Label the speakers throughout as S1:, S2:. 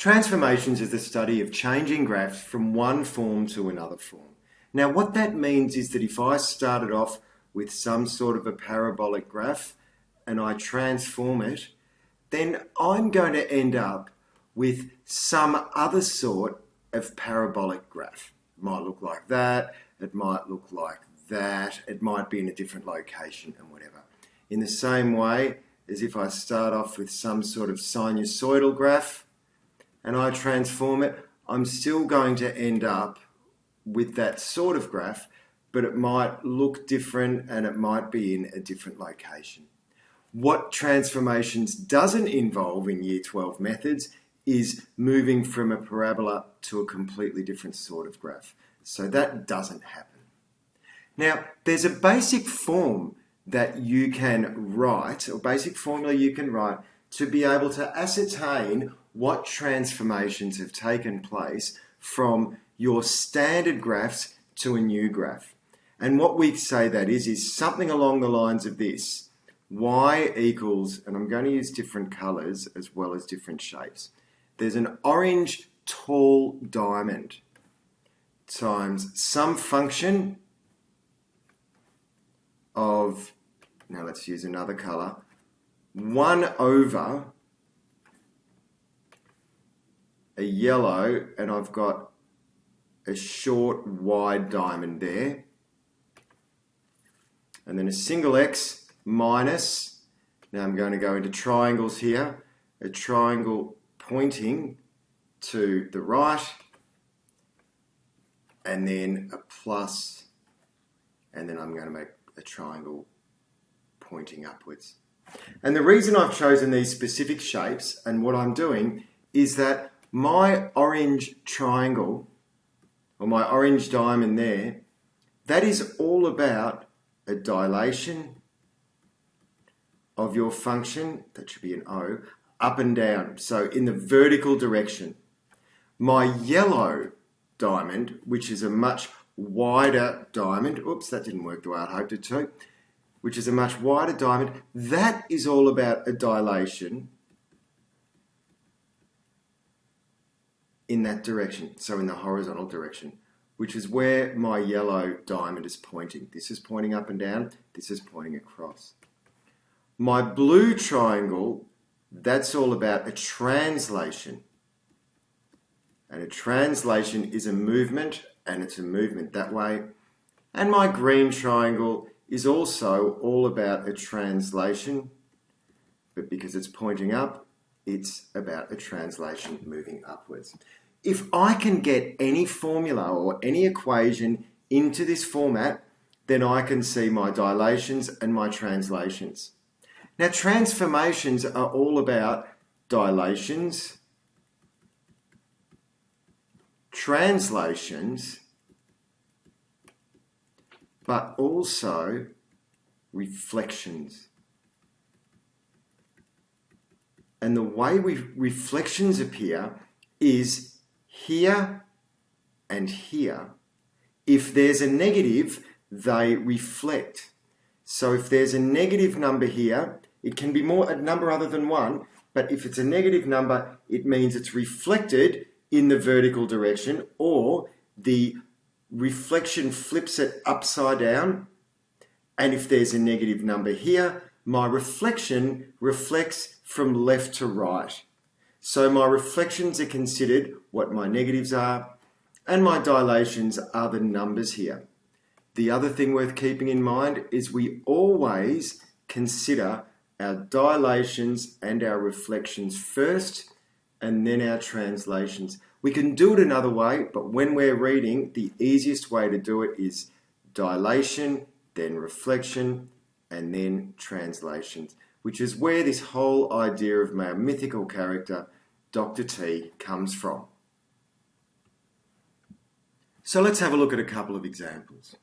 S1: Transformations is the study of changing graphs from one form to another form. Now what that means is that if I started off with some sort of a parabolic graph and I transform it, then I'm going to end up with some other sort of parabolic graph. It might look like that, it might look like that, it might be in a different location and whatever. In the same way as if I start off with some sort of sinusoidal graph and I transform it, I'm still going to end up with that sort of graph, but it might look different and it might be in a different location. What transformations doesn't involve in Year 12 methods is moving from a parabola to a completely different sort of graph. So that doesn't happen. Now, there's a basic form that you can write, or basic formula you can write, to be able to ascertain what transformations have taken place from your standard graphs to a new graph. And what we say that is something along the lines of this. Y equals, and I'm going to use different colors as well as different shapes. There's an orange tall diamond times some function of, now let's use another color, 1 over a yellow, and I've got a short wide diamond there, and then a single x minus, now I'm going to go into triangles here, a triangle pointing to the right, and then a plus, and then I'm going to make a triangle pointing upwards. And the reason I've chosen these specific shapes and what I'm doing is that my orange triangle, or my orange diamond there, that is all about a dilation of your function, that should be an O, up and down, so in the vertical direction. My yellow diamond, which is a much wider diamond, oops, that didn't work the way I hoped it to, which is a much wider diamond, that is all about a dilation in that direction, so in the horizontal direction, which is where my yellow diamond is pointing. This is pointing up and down, this is pointing across. My blue triangle, that's all about a translation. And a translation is a movement, and it's a movement that way. And my green triangle is also all about a translation, but because it's pointing up, it's about a translation moving upwards. If I can get any formula or any equation into this format, then I can see my dilations and my translations. Now, transformations are all about dilations, translations, but also reflections. And the way reflections appear is here and here. If there's a negative, they reflect. So if there's a negative number here, it can be a number other than 1, but if it's a negative number, it means it's reflected in the vertical direction, or the reflection flips it upside down. And if there's a negative number here, my reflection reflects from left to right. So my reflections are considered what my negatives are, and my dilations are the numbers here. The other thing worth keeping in mind is we always consider our dilations and our reflections first, and then our translations. We can do it another way, but when we're reading, the easiest way to do it is dilation, then reflection, and then translations, which is where this whole idea of my mythical character, Dr. T, comes from. So let's have a look at a couple of examples.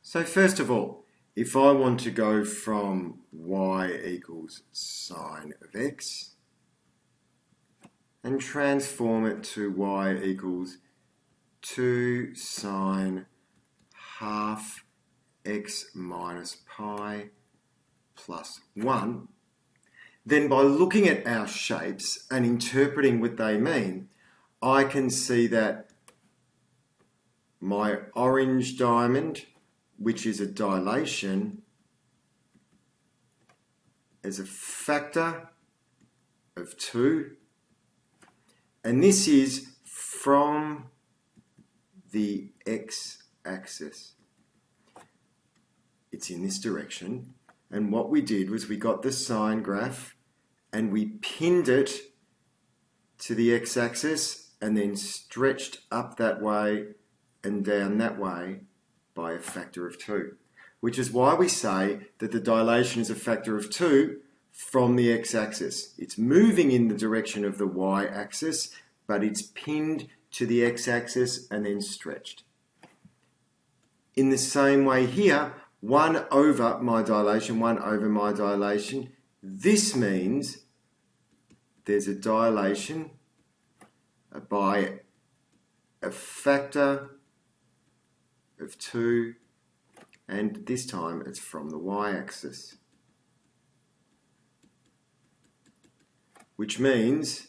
S1: So first of all, if I want to go from y equals sine of x and transform it to y equals 2 sine half x minus pi plus 1, then by looking at our shapes and interpreting what they mean, I can see that my orange diamond, which is a dilation, is a factor of 2, and this is from the x-axis. It's in this direction, and what we did was we got the sine graph and we pinned it to the x-axis and then stretched up that way and down that way by a factor of 2, which is why we say that the dilation is a factor of 2 from the x-axis. It's moving in the direction of the y-axis, but it's pinned to the x-axis and then stretched. In the same way here, 1 over my dilation, 1 over my dilation, this means there's a dilation by a factor of 2, and this time it's from the y-axis. Which means,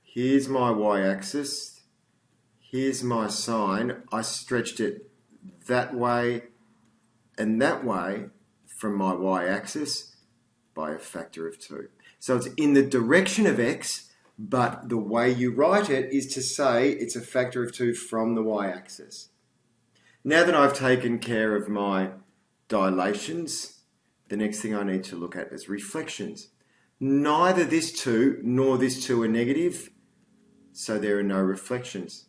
S1: here's my y-axis, here's my sine, I stretched it that way and that way from my y-axis by a factor of 2. So it's in the direction of x, but the way you write it is to say it's a factor of 2 from the y-axis. Now that I've taken care of my dilations, the next thing I need to look at is reflections. Neither this 2 nor this 2 are negative, so there are no reflections.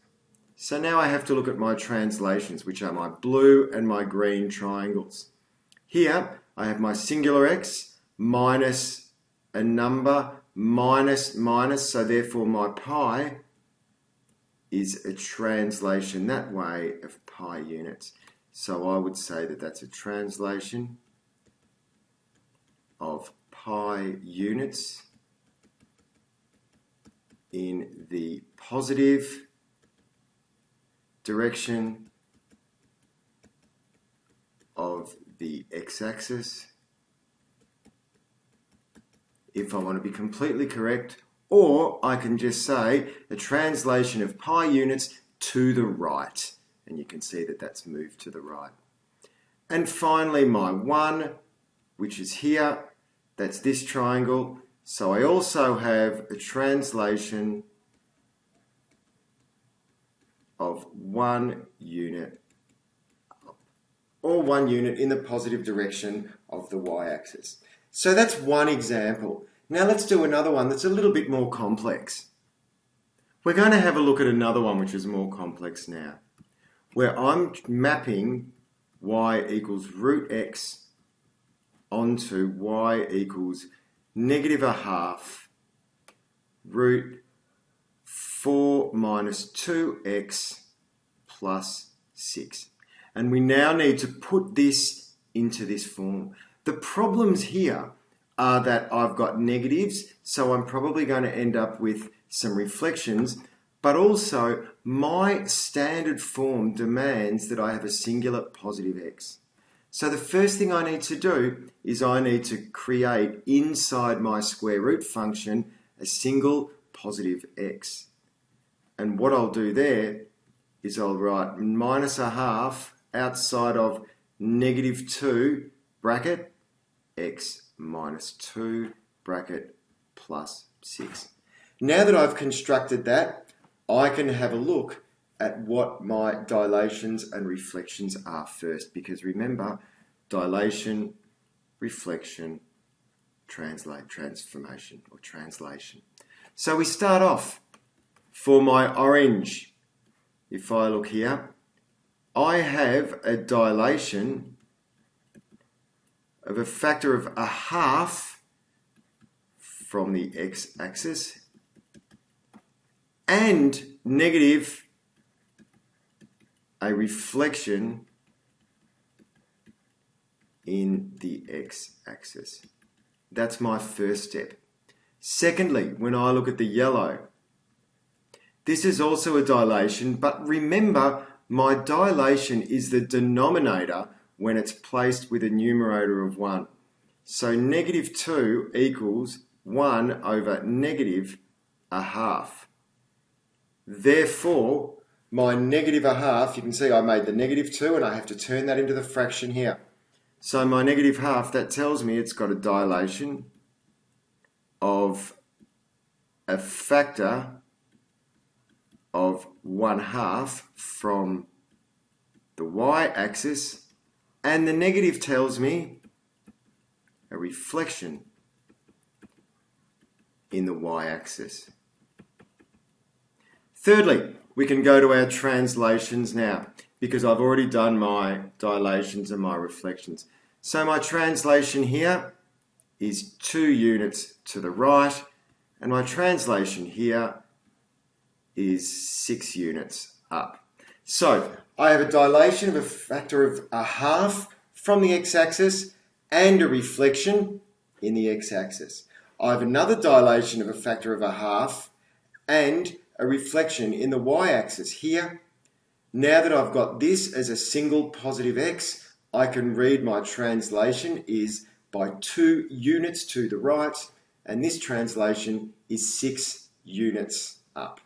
S1: So now I have to look at my translations, which are my blue and my green triangles. Here I have my singular x minus a number minus minus, so therefore my pi is a translation that way of pi units. So I would say that that's a translation of pi units in the positive direction of the x-axis, if I want to be completely correct, or I can just say a translation of pi units to the right, and you can see that that's moved to the right. And finally my 1, which is here, that's this triangle, so I also have a translation of 1 unit up, or 1 unit in the positive direction of the y-axis. So that's one example. Now let's do another one that's a little bit more complex. We're going to have a look at another one which is more complex now, where I'm mapping y equals root x onto y equals negative a half root 4 minus 2x plus 6. And we now need to put this into this form. The problems here are that I've got negatives, so I'm probably going to end up with some reflections, but also my standard form demands that I have a singular positive x. So the first thing I need to do is I need to create inside my square root function a single positive x. And what I'll do there is I'll write minus a half outside of negative 2 bracket x minus 2 bracket plus 6. Now that I've constructed that, I can have a look at what my dilations and reflections are first, because remember, dilation, reflection, transformation or translation. So we start off. For my orange, if I look here, I have a dilation of a factor of a half from the x-axis and negative a reflection in the x-axis. That's my first step. Secondly, when I look at the yellow, this is also a dilation, but remember, my dilation is the denominator when it's placed with a numerator of 1. So negative 2 equals 1 over negative a half. Therefore, my negative a half, you can see I made the negative 2 and I have to turn that into the fraction here. So my negative half, that tells me it's got a dilation of a factor of 1/2 from the y-axis, and the negative tells me a reflection in the y-axis. Thirdly, we can go to our translations now, because I've already done my dilations and my reflections. So my translation here is 2 units to the right, and my translation here is 6 units up. So I have a dilation of a factor of a half from the x-axis and a reflection in the x-axis. I have another dilation of a factor of a half and a reflection in the y-axis here. Now that I've got this as a single positive x, I can read my translation is by 2 units to the right, and this translation is 6 units up.